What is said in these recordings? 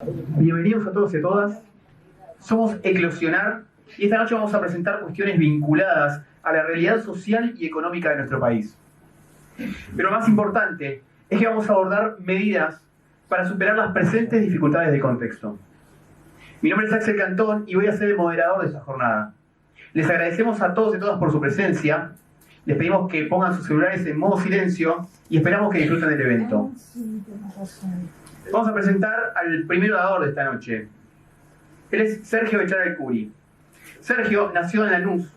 Bienvenidos a todos y a todas. Somos Eclosionar y esta noche vamos a presentar cuestiones vinculadas a la realidad social y económica de nuestro país. Pero más importante es que vamos a abordar medidas para superar las presentes dificultades de contexto. Mi nombre es Axel Cantón y voy a ser el moderador de esta jornada. Les agradecemos a todos y todas por su presencia. Les pedimos que pongan sus celulares en modo silencio y esperamos que disfruten del evento. Vamos a presentar al primer orador de esta noche. Él es Sergio Echaralcuri. Sergio nació en Lanús.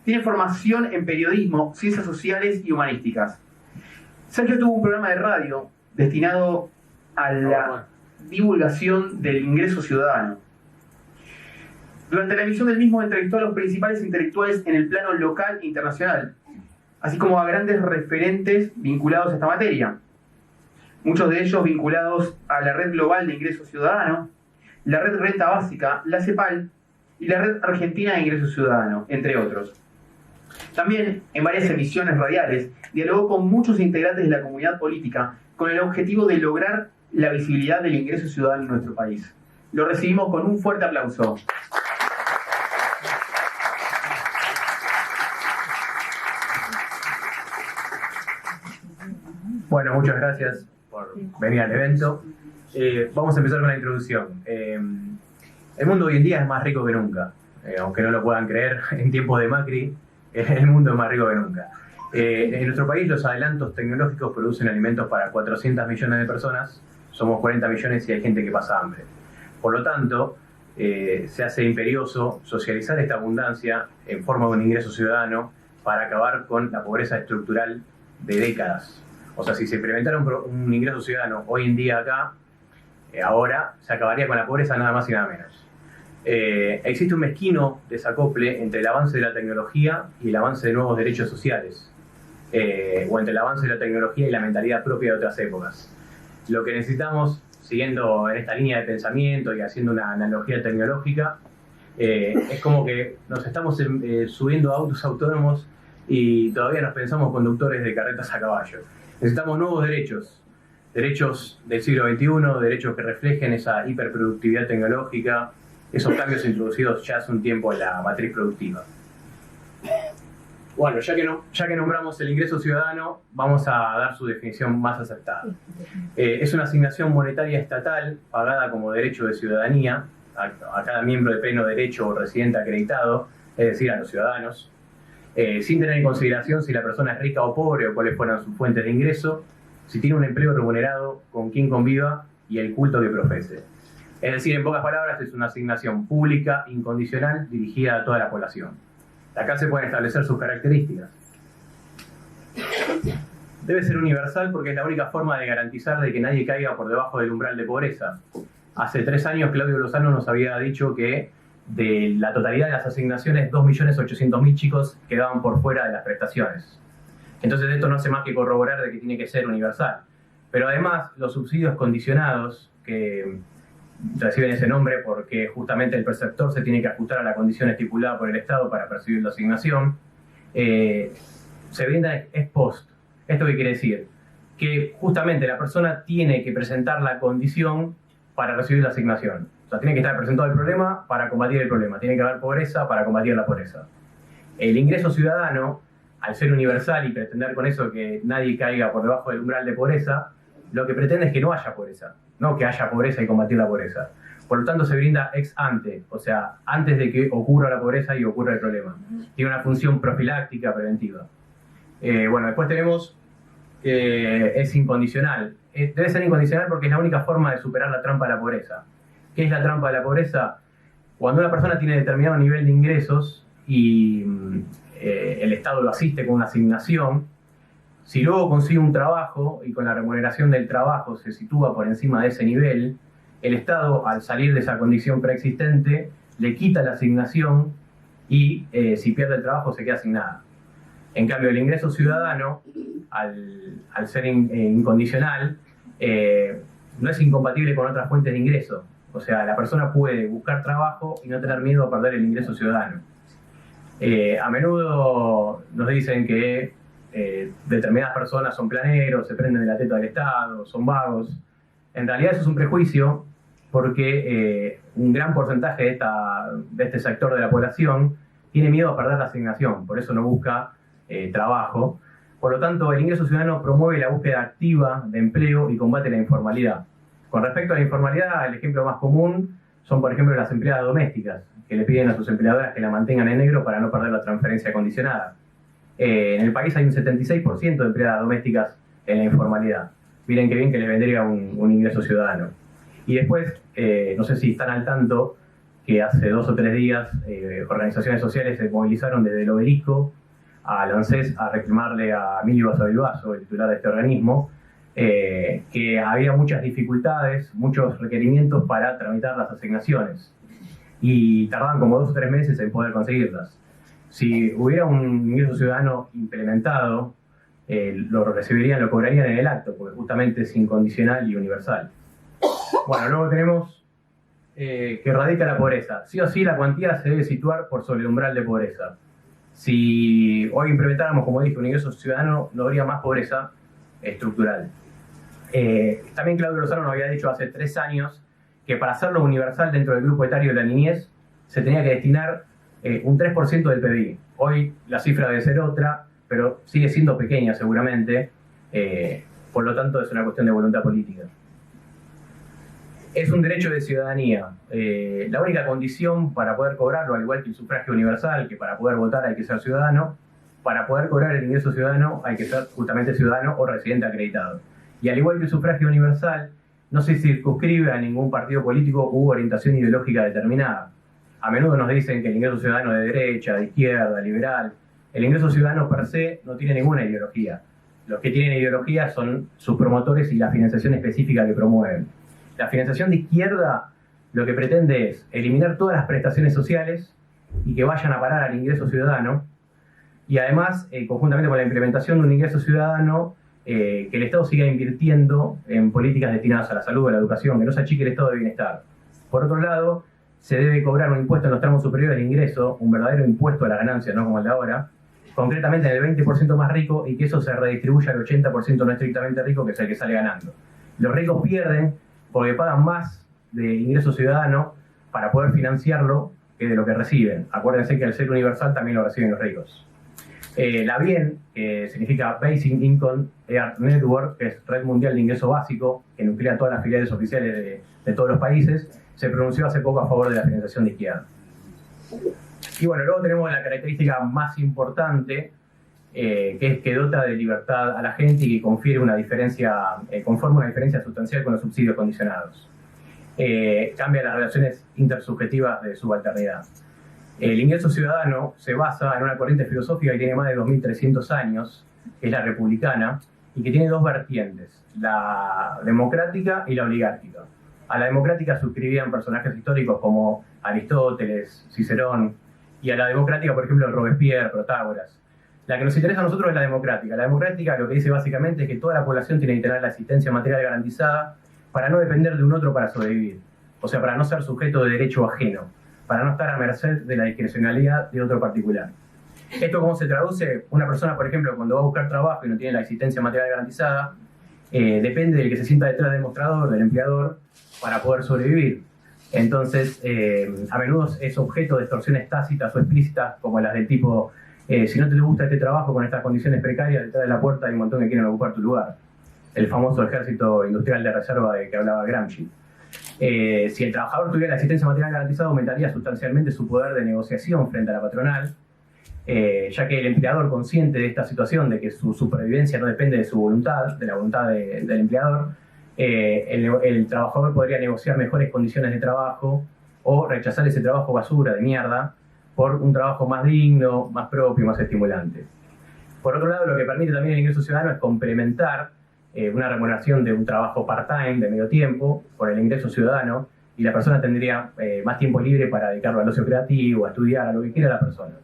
Tiene formación en periodismo, ciencias sociales y humanísticas. Sergio tuvo un programa de radio destinado a la divulgación del ingreso ciudadano. Durante la emisión del mismo entrevistó a los principales intelectuales en el plano local e internacional, así como a grandes referentes vinculados a esta materia. Muchos de ellos vinculados a la Red Global de Ingreso Ciudadano, la Red Renta Básica, la CEPAL y la Red Argentina de Ingreso Ciudadano, entre otros. También, en varias emisiones radiales, dialogó con muchos integrantes de la comunidad política con el objetivo de lograr la visibilidad del ingreso ciudadano en nuestro país. Lo recibimos con un fuerte aplauso. Bueno, muchas gracias por venir al evento. Vamos a empezar con la introducción. El mundo hoy en día es más rico que nunca. Aunque no lo puedan creer, en tiempos de Macri, el mundo es más rico que nunca. En nuestro país los adelantos tecnológicos producen alimentos para 400 millones de personas. Somos 40 millones y hay gente que pasa hambre. Por lo tanto, se hace imperioso socializar esta abundancia en forma de un ingreso ciudadano para acabar con la pobreza estructural de décadas. O sea, si se implementara un ingreso ciudadano hoy en día acá, ahora se acabaría con la pobreza nada más y nada menos. Existe un mezquino desacople entre el avance de la tecnología y el avance de nuevos derechos sociales, o entre el avance de la tecnología y la mentalidad propia de otras épocas. Lo que necesitamos, siguiendo en esta línea de pensamiento y haciendo una analogía tecnológica, es como que nos estamos subiendo a autos autónomos y todavía nos pensamos conductores de carretas a caballo. Necesitamos nuevos derechos del siglo XXI, derechos que reflejen esa hiperproductividad tecnológica, esos cambios introducidos ya hace un tiempo en la matriz productiva. Bueno, ya que nombramos el ingreso ciudadano, vamos a dar su definición más acertada. Es una asignación monetaria estatal pagada como derecho de ciudadanía a cada miembro de pleno derecho o residente acreditado, es decir, a los ciudadanos, sin tener en consideración si la persona es rica o pobre o cuáles fueran sus fuentes de ingreso, si tiene un empleo remunerado, con quién conviva y el culto que profese. Es decir, en pocas palabras, es una asignación pública, incondicional, dirigida a toda la población. Acá se pueden establecer sus características. Debe ser universal porque es la única forma de garantizar de que nadie caiga por debajo del umbral de pobreza. Hace 3 años Claudio Lozano nos había dicho que de la totalidad de las asignaciones, 2.800.000 chicos quedaban por fuera de las prestaciones. Entonces esto no hace más que corroborar de que tiene que ser universal. Pero además, los subsidios condicionados, que reciben ese nombre porque justamente el perceptor se tiene que ajustar a la condición estipulada por el Estado para percibir la asignación, se brindan ex post. ¿Esto qué quiere decir? Que justamente la persona tiene que presentar la condición para recibir la asignación. O sea, tiene que estar presentado el problema para combatir el problema. Tiene que haber pobreza para combatir la pobreza. El ingreso ciudadano, al ser universal y pretender con eso que nadie caiga por debajo del umbral de pobreza, lo que pretende es que no haya pobreza, no que haya pobreza y combatir la pobreza. Por lo tanto, se brinda ex ante, o sea, antes de que ocurra la pobreza y ocurra el problema. Tiene una función profiláctica, preventiva. Bueno, después tenemos que es incondicional. Debe ser incondicional porque es la única forma de superar la trampa de la pobreza. ¿Qué es la trampa de la pobreza? Cuando una persona tiene determinado nivel de ingresos y el Estado lo asiste con una asignación, si luego consigue un trabajo y con la remuneración del trabajo se sitúa por encima de ese nivel, el Estado, al salir de esa condición preexistente, le quita la asignación y si pierde el trabajo se queda sin nada. En cambio, el ingreso ciudadano, al ser incondicional, no es incompatible con otras fuentes de ingreso. O sea, la persona puede buscar trabajo y no tener miedo a perder el ingreso ciudadano. A menudo nos dicen que determinadas personas son planeros, se prenden de la teta del Estado, son vagos. En realidad eso es un prejuicio porque un gran porcentaje de este sector de la población tiene miedo a perder la asignación, por eso no busca trabajo. Por lo tanto, el ingreso ciudadano promueve la búsqueda activa de empleo y combate la informalidad. Con respecto a la informalidad, el ejemplo más común son, por ejemplo, las empleadas domésticas, que le piden a sus empleadoras que la mantengan en negro para no perder la transferencia condicionada. En el país hay un 76% de empleadas domésticas en la informalidad. Miren qué bien que les vendría un ingreso ciudadano. Y después, no sé si están al tanto, que hace 2 o 3 días organizaciones sociales se movilizaron desde el Obelisco al ANSES a reclamarle a Emilio Basavilbaso, el titular de este organismo, que había muchas dificultades, muchos requerimientos para tramitar las asignaciones y tardaban como 2 o 3 meses en poder conseguirlas. Si hubiera un ingreso ciudadano implementado, lo recibirían, lo cobrarían en el acto, porque justamente es incondicional y universal. Bueno, luego tenemos que erradica la pobreza. Sí o sí la cuantía se debe situar por sobre el umbral de pobreza. Si hoy implementáramos, como dije, un ingreso ciudadano, no habría más pobreza estructural. También Claudio Lozano nos había dicho hace 3 años que para hacerlo universal dentro del grupo etario de la niñez se tenía que destinar un 3% del PBI. Hoy la cifra debe ser otra, pero sigue siendo pequeña seguramente, por lo tanto es una cuestión de voluntad política. Es un derecho de ciudadanía. La única condición para poder cobrarlo, al igual que el sufragio universal, que para poder votar hay que ser ciudadano, para poder cobrar el ingreso ciudadano hay que ser justamente ciudadano o residente acreditado. Y al igual que el sufragio universal, no se circunscribe a ningún partido político u orientación ideológica determinada. A menudo nos dicen que el ingreso ciudadano de derecha, de izquierda, liberal. El ingreso ciudadano per se no tiene ninguna ideología. Los que tienen ideología son sus promotores y la financiación específica que promueven. La financiación de izquierda lo que pretende es eliminar todas las prestaciones sociales y que vayan a parar al ingreso ciudadano, y además, conjuntamente con la implementación de un ingreso ciudadano, que el Estado siga invirtiendo en políticas destinadas a la salud, a la educación, que no se achique el estado de bienestar. Por otro lado, se debe cobrar un impuesto en los tramos superiores de ingreso, un verdadero impuesto a la ganancia, no como el de ahora, concretamente en el 20% más rico, y que eso se redistribuya al 80% no estrictamente rico, que es el que sale ganando. Los ricos pierden porque pagan más de ingreso ciudadano para poder financiarlo que de lo que reciben. Acuérdense que al ser universal también lo reciben los ricos. La BIEN, que significa Basic Income Earned Network, que es Red Mundial de Ingreso Básico, que nuclea todas las filiales oficiales de todos los países, se pronunció hace poco a favor de la financiación de izquierda. Y bueno, luego tenemos la característica más importante, que es que dota de libertad a la gente y que confiere una diferencia, conforma una diferencia sustancial con los subsidios condicionados. Cambia las relaciones intersubjetivas de subalternidad. El ingreso ciudadano se basa en una corriente filosófica que tiene más de 2300 años, que es la republicana, y que tiene 2 vertientes, la democrática y la oligárquica. A la democrática suscribían personajes históricos como Aristóteles, Cicerón, y a la democrática, por ejemplo, Robespierre, Protágoras. La que nos interesa a nosotros es la democrática. La democrática lo que dice básicamente es que toda la población tiene que tener la asistencia material garantizada para no depender de un otro para sobrevivir. O sea, para no ser sujeto de derecho ajeno, para no estar a merced de la discrecionalidad de otro particular. ¿Esto cómo se traduce? Una persona, por ejemplo, cuando va a buscar trabajo y no tiene la asistencia material garantizada, depende del que se sienta detrás del mostrador, del empleador, para poder sobrevivir. Entonces, a menudo es objeto de extorsiones tácitas o explícitas, como las del tipo, si no te gusta este trabajo con estas condiciones precarias, detrás de la puerta hay un montón que quieren ocupar tu lugar. El famoso ejército industrial de reserva de que hablaba Gramsci. Si el trabajador tuviera la asistencia material garantizada, aumentaría sustancialmente su poder de negociación frente a la patronal, ya que el empleador, consciente de esta situación, de que su supervivencia no depende de su voluntad, de la voluntad del empleador, el trabajador podría negociar mejores condiciones de trabajo o rechazar ese trabajo basura, de mierda, por un trabajo más digno, más propio, más estimulante. Por otro lado, lo que permite también el ingreso ciudadano es complementar una remuneración de un trabajo part-time, de medio tiempo, por el ingreso ciudadano, y la persona tendría más tiempo libre para dedicarlo al ocio creativo, a estudiar, a lo que quiera la persona.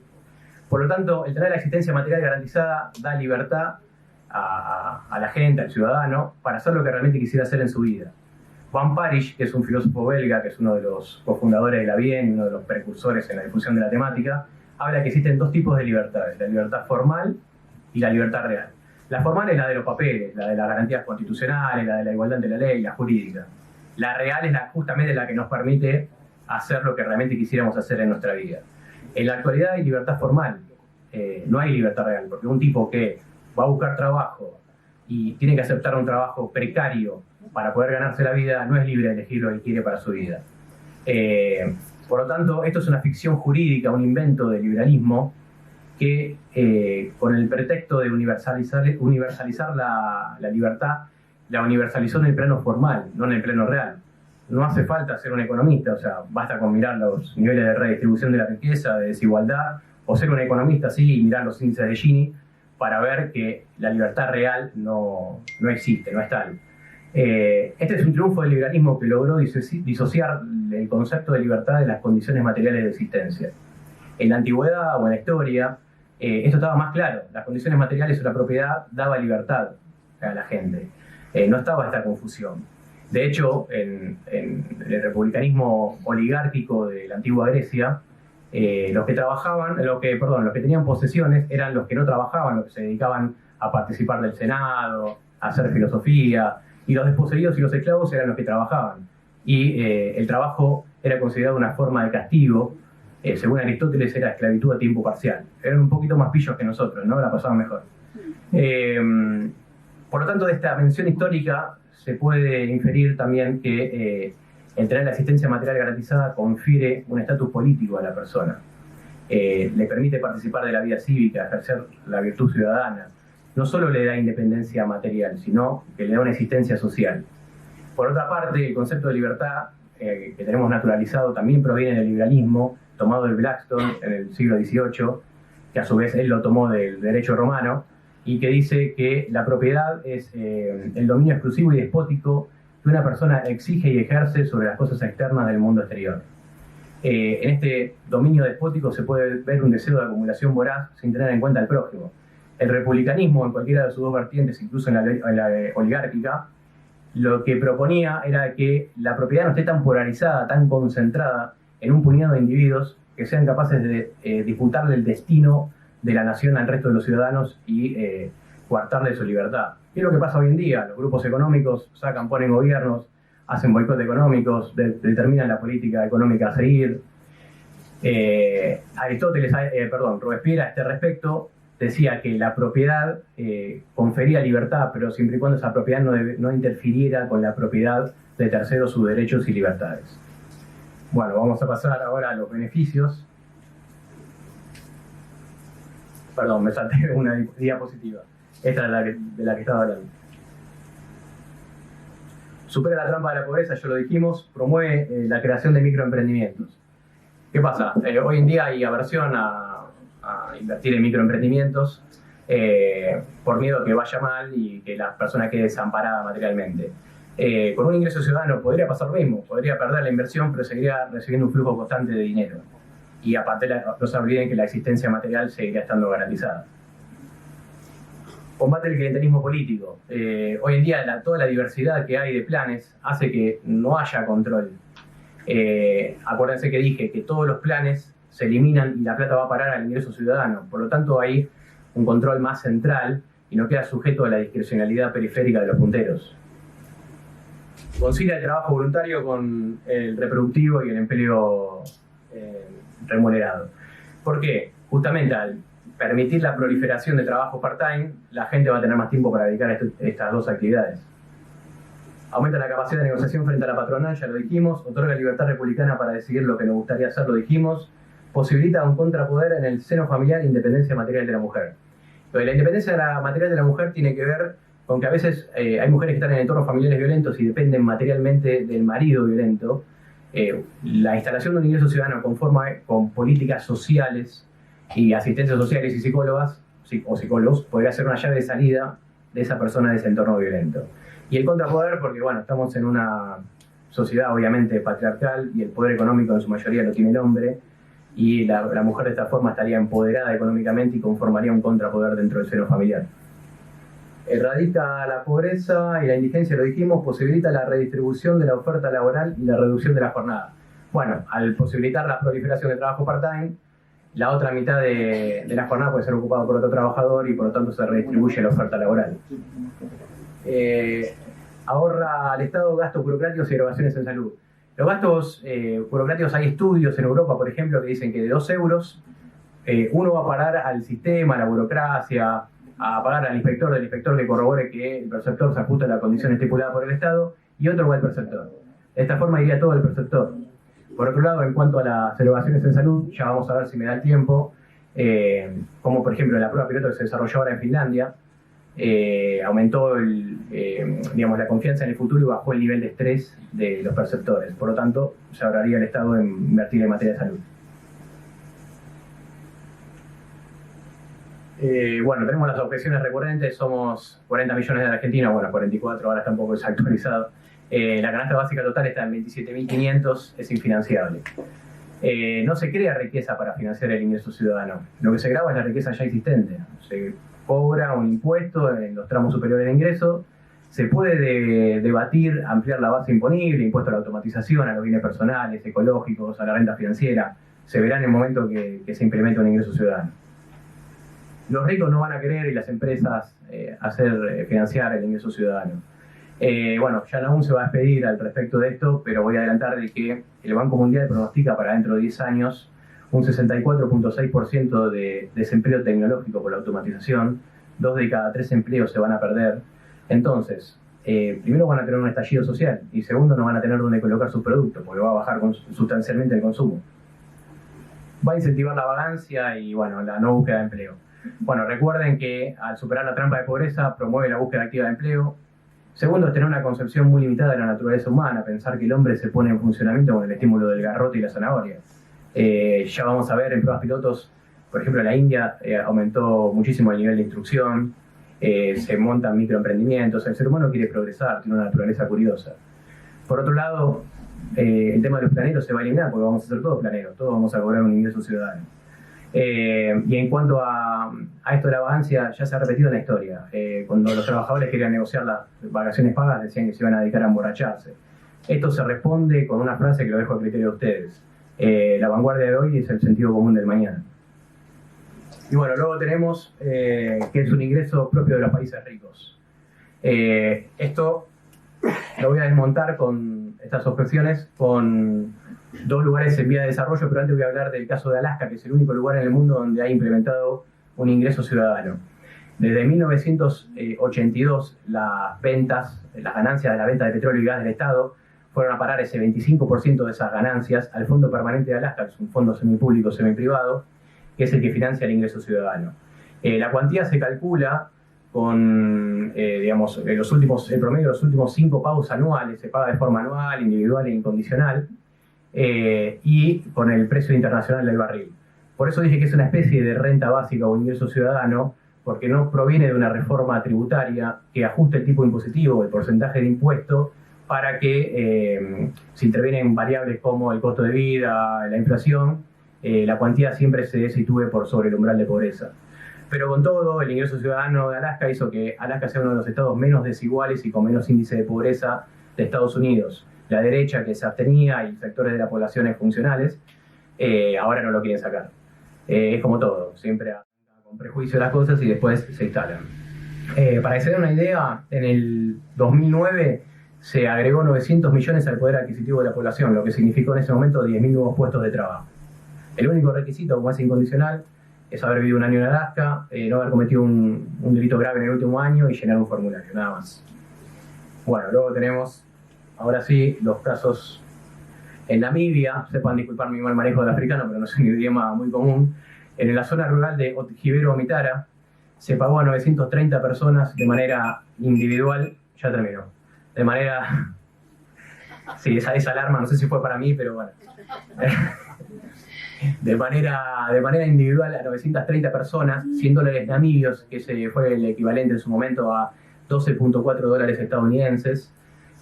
Por lo tanto, el tener la asistencia material garantizada da libertad a la gente, al ciudadano, para hacer lo que realmente quisiera hacer en su vida. Juan Parrish, que es un filósofo belga, que es uno de los cofundadores de la BIEN, uno de los precursores en la difusión de la temática, habla que existen 2 tipos de libertades, la libertad formal y la libertad real. La formal es la de los papeles, la de las garantías constitucionales, la de la igualdad ante la ley, la jurídica. La real es justamente la que nos permite hacer lo que realmente quisiéramos hacer en nuestra vida. En la actualidad hay libertad formal, no hay libertad real, porque un tipo que va a buscar trabajo y tiene que aceptar un trabajo precario para poder ganarse la vida, no es libre de elegir lo que quiere para su vida. Por lo tanto, esto es una ficción jurídica, un invento del liberalismo que con el pretexto de universalizar la libertad, la universalizó en el plano formal, no en el plano real. No hace falta ser un economista, o sea, basta con mirar los niveles de redistribución de la riqueza, de desigualdad, o ser un economista así y mirar los índices de Gini para ver que la libertad real no existe, no es tal. Este es un triunfo del liberalismo que logró disociar el concepto de libertad de las condiciones materiales de existencia. En la antigüedad o en la historia, esto estaba más claro. Las condiciones materiales o la propiedad daba libertad a la gente. No estaba esta confusión. De hecho, en el republicanismo oligárquico de la antigua Grecia, los que tenían posesiones eran los que no trabajaban, los que se dedicaban a participar del Senado, a hacer filosofía, y los desposeídos y los esclavos eran los que trabajaban. Y el trabajo era considerado una forma de castigo. Según Aristóteles era esclavitud a tiempo parcial. Eran un poquito más pillos que nosotros, ¿no? La pasaban mejor. Por lo tanto, de esta mención histórica se puede inferir también que el tener la asistencia material garantizada confiere un estatus político a la persona. Le permite participar de la vida cívica, ejercer la virtud ciudadana. No solo le da independencia material, sino que le da una existencia social. Por otra parte, el concepto de libertad que tenemos naturalizado también proviene del liberalismo, tomado de Blackstone en el siglo XVIII, que a su vez él lo tomó del derecho romano, y que dice que la propiedad es el dominio exclusivo y despótico que una persona exige y ejerce sobre las cosas externas del mundo exterior. En este dominio despótico se puede ver un deseo de acumulación voraz sin tener en cuenta al prójimo. El republicanismo, en cualquiera de sus dos vertientes, incluso en la oligárquica, lo que proponía era que la propiedad no esté tan polarizada, tan concentrada en un puñado de individuos que sean capaces de disputarle el destino de la nación al resto de los ciudadanos y coartarle su libertad. ¿Qué es lo que pasa hoy en día? Los grupos económicos ponen gobiernos, hacen boicot económicos, determinan la política económica a seguir. Robespierre a este respecto decía que la propiedad confería libertad, pero siempre y cuando esa propiedad no interfiriera con la propiedad de terceros, sus derechos y libertades. Bueno, vamos a pasar ahora a los beneficios. Perdón, me salté una diapositiva. Esta es de la que estaba hablando. Supera la trampa de la pobreza, ya lo dijimos, promueve la creación de microemprendimientos. ¿Qué pasa? Hoy en día hay aversión a invertir en microemprendimientos por miedo a que vaya mal y que la persona quede desamparada materialmente. Con un ingreso ciudadano podría pasar lo mismo, podría perder la inversión, pero seguiría recibiendo un flujo constante de dinero. Y aparte no se olviden que la existencia material seguiría estando garantizada. Combate el clientelismo político. Hoy en día toda la diversidad que hay de planes hace que no haya control. Acuérdense que dije que todos los planes se eliminan y la plata va a parar al ingreso ciudadano. Por lo tanto hay un control más central y no queda sujeto a la discrecionalidad periférica de los punteros. Concilia el trabajo voluntario con el reproductivo y el empleo remunerado. ¿Por qué? Justamente al permitir la proliferación de trabajo part-time, la gente va a tener más tiempo para dedicar a estas dos actividades. Aumenta la capacidad de negociación frente a la patronal, ya lo dijimos. Otorga libertad republicana para decidir lo que nos gustaría hacer, lo dijimos. Posibilita un contrapoder en el seno familiar e independencia material de la mujer. Lo de la independencia material de la mujer tiene que ver con que a veces hay mujeres que están en entornos familiares violentos y dependen materialmente del marido violento. La instalación de un ingreso ciudadano conforme con políticas sociales y asistencias sociales y psicólogos podría ser una llave de salida de esa persona de ese entorno violento. Y el contrapoder, porque bueno, estamos en una sociedad obviamente patriarcal y el poder económico en su mayoría lo tiene el hombre, y la mujer de esta forma estaría empoderada económicamente y conformaría un contrapoder dentro del seno familiar. Erradica la pobreza y la indigencia, lo dijimos, posibilita la redistribución de la oferta laboral y la reducción de la jornada. Bueno, al posibilitar la proliferación de trabajo part-time, la otra mitad de la jornada puede ser ocupada por otro trabajador y por lo tanto se redistribuye la oferta laboral. ahorra al Estado gastos burocráticos y erogaciones en salud. Los gastos burocráticos, hay estudios en Europa, por ejemplo, que dicen que de 2 euros, uno va a parar al sistema, a la burocracia, a pagar al inspector, del inspector que corrobore que el perceptor se ajusta a la condición estipulada por el Estado, y otro va al perceptor. De esta forma iría todo el perceptor. Por otro lado, en cuanto a las erogaciones en salud, ya vamos a ver si me da el tiempo, como por ejemplo la prueba piloto que se desarrolló ahora en Finlandia, aumentó la confianza en el futuro y bajó el nivel de estrés de los perceptores. Por lo tanto, se ahorraría el Estado en invertir en materia de salud. Bueno, tenemos las objeciones recurrentes, somos 40 millones de Argentina, bueno, 44, ahora está un poco desactualizado. La canasta básica total está en 27.500, es infinanciable. No se crea riqueza para financiar el ingreso ciudadano, lo que se grava es la riqueza ya existente. Se cobra un impuesto en los tramos superiores de ingreso, se puede debatir, ampliar la base imponible, impuesto a la automatización, a los bienes personales, ecológicos, a la renta financiera, se verá en el momento que se implemente un ingreso ciudadano. Los ricos no van a querer y las empresas financiar el ingreso ciudadano. Bueno, Jan aún se va a despedir al respecto de esto, pero voy a adelantar de que el Banco Mundial pronostica para dentro de 10 años un 64.6% de desempleo tecnológico por la automatización, 2 de cada 3 empleos se van a perder. Entonces, primero van a tener un estallido social y segundo no van a tener donde colocar sus productos porque va a bajar sustancialmente el consumo. Va a incentivar la vagancia y bueno, la no búsqueda de empleo. Bueno, recuerden que al superar la trampa de pobreza promueve la búsqueda activa de empleo. Segundo es tener una concepción muy limitada de la naturaleza humana, pensar que el hombre se pone en funcionamiento con el estímulo del garrote y la zanahoria. Ya vamos a ver en pruebas pilotos, por ejemplo en la India aumentó muchísimo el nivel de instrucción, se montan microemprendimientos, el ser humano quiere progresar, tiene una naturaleza curiosa. Por otro lado, el tema de los planeros se va a eliminar porque vamos a ser todos planeros, todos vamos a cobrar un ingreso ciudadano. Y en cuanto a esto de la vagancia, ya se ha repetido en la historia. Cuando los trabajadores querían negociar las vacaciones pagas, decían que se iban a dedicar a emborracharse. Esto se responde con una frase que lo dejo a criterio de ustedes. La vanguardia de hoy es el sentido común del mañana. Y bueno, luego tenemos que es un ingreso propio de los países ricos. Esto lo voy a desmontar con estas objeciones con 2 lugares en vía de desarrollo, pero antes voy a hablar del caso de Alaska, que es el único lugar en el mundo donde ha implementado un ingreso ciudadano. Desde 1982 las ganancias de la venta de petróleo y gas del Estado fueron a parar ese 25% de esas ganancias al Fondo Permanente de Alaska, que es un fondo semipúblico, semiprivado, que es el que financia el ingreso ciudadano. La cuantía se calcula con, el promedio de los últimos 5 pagos anuales, se paga de forma anual, individual e incondicional, y con el precio internacional del barril. Por eso dije que es una especie de renta básica o ingreso ciudadano, porque no proviene de una reforma tributaria que ajuste el tipo impositivo, el porcentaje de impuesto, para que se intervienen variables como el costo de vida, la inflación, la cuantía siempre se sitúe por sobre el umbral de pobreza. Pero con todo, el ingreso ciudadano de Alaska hizo que Alaska sea uno de los estados menos desiguales y con menos índice de pobreza de Estados Unidos. La derecha, que se abstenía, y sectores de la población funcionales, ahora no lo quieren sacar. Es como todo, siempre con prejuicio las cosas y después se instalan. Para que se den una idea, en el 2009 se agregó 900 millones al poder adquisitivo de la población, lo que significó en ese momento 10.000 nuevos puestos de trabajo. El único requisito, como es incondicional, es haber vivido un año en Alaska, no haber cometido un delito grave en el último año y llenar un formulario, nada más. Bueno, luego tenemos, ahora sí, los casos en Namibia. Sepan disculpar mi mal manejo del africano, pero no es un idioma muy común. En la zona rural de Otjibero-Omitara se pagó a 930 personas de manera individual, ya terminó, de manera... Sí, esa alarma, no sé si fue para mí, pero bueno. De manera individual a 930 personas, $100 namibios, que ese fue el equivalente en su momento a $12.4 estadounidenses.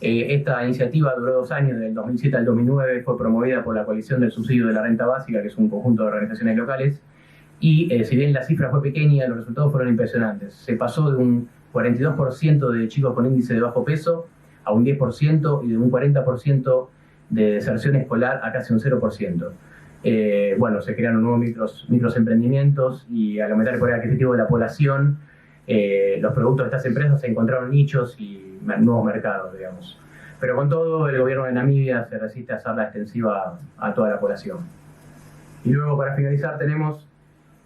Esta iniciativa duró 2 años, del 2007 al 2009, fue promovida por la Coalición del Subsidio de la Renta Básica, que es un conjunto de organizaciones locales, y si bien la cifra fue pequeña, los resultados fueron impresionantes. Se pasó de un 42% de chicos con índice de bajo peso a un 10% y de un 40% de deserción escolar a casi un 0%. Bueno, se crearon nuevos microemprendimientos y al aumentar el poder adquisitivo de la población, los productos de estas empresas encontraron nichos y nuevos mercados, digamos. Pero con todo, el gobierno de Namibia se resiste a hacerla extensiva a toda la población. Y luego, para finalizar, tenemos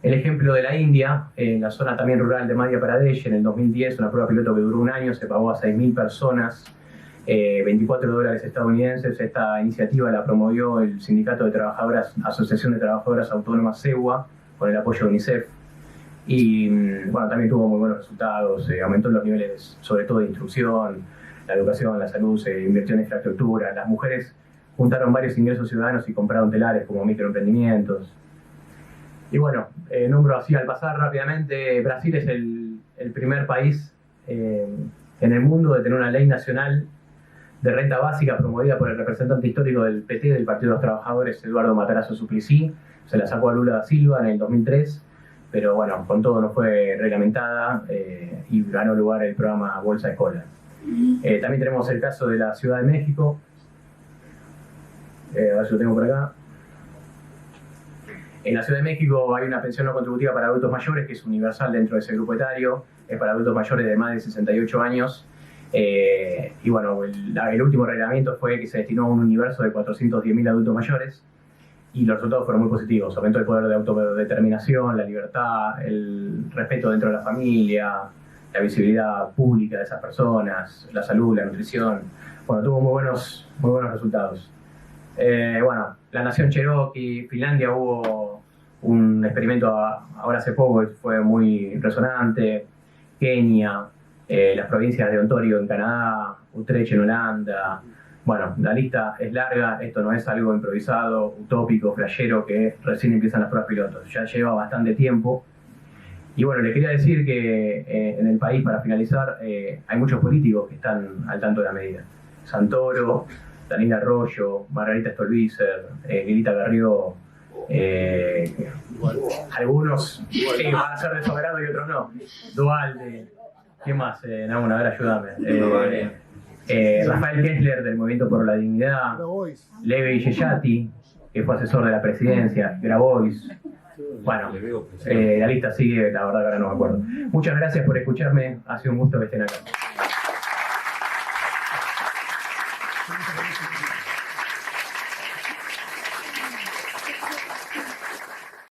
el ejemplo de la India, en la zona también rural de Madhya Pradesh. En el 2010, una prueba piloto que duró un año, se pagó a 6.000 personas, $24 estadounidenses. Esta iniciativa la promovió el Sindicato de Trabajadoras, Asociación de Trabajadoras Autónomas SEWA, con el apoyo de UNICEF. Y bueno, también tuvo muy buenos resultados, aumentó los niveles, sobre todo de instrucción, la educación, la salud, se invirtió en infraestructura. Las mujeres juntaron varios ingresos ciudadanos y compraron telares como microemprendimientos. Y bueno, nombro así al pasar rápidamente, Brasil es el primer país en el mundo de tener una ley nacional de renta básica promovida por el representante histórico del PT, del Partido de los Trabajadores, Eduardo Matarazzo Suplicy. Se la sacó a Lula da Silva en el 2003, pero bueno, con todo no fue reglamentada y ganó lugar el programa Bolsa Escolar. También tenemos el caso de la Ciudad de México. A ver si lo tengo por acá. En la Ciudad de México hay una pensión no contributiva para adultos mayores que es universal dentro de ese grupo etario, es para adultos mayores de más de 68 años. Y bueno, el último reglamento fue que se destinó a un universo de 410.000 adultos mayores y los resultados fueron muy positivos. Aumentó el poder de autodeterminación, la libertad, el respeto dentro de la familia, la visibilidad pública de esas personas, la salud, la nutrición. Bueno, tuvo muy buenos resultados. Bueno, la nación Cherokee, Finlandia, hubo un experimento ahora hace poco que fue muy resonante. Kenia, las provincias de Ontario en Canadá, Utrecht en Holanda. Bueno, la lista es larga, esto no es algo improvisado, utópico, flashero, que recién empiezan las pruebas pilotos, ya lleva bastante tiempo. Y bueno, les quería decir que en el país, para finalizar, hay muchos políticos que están al tanto de la medida. Santoro, Daniel Arroyo, Margarita Stolbizer, Lilita Garrido, algunos van a ser de su agrado y otros no. Dualde, ¿quién más? Bueno, a ver, ayúdame. Rafael Kessler del Movimiento por la Dignidad, Leve Yeyati, que fue asesor de la presidencia, Grabois. Bueno, la lista sigue, la verdad que ahora no me acuerdo. Muchas gracias por escucharme, ha sido un gusto que estén acá.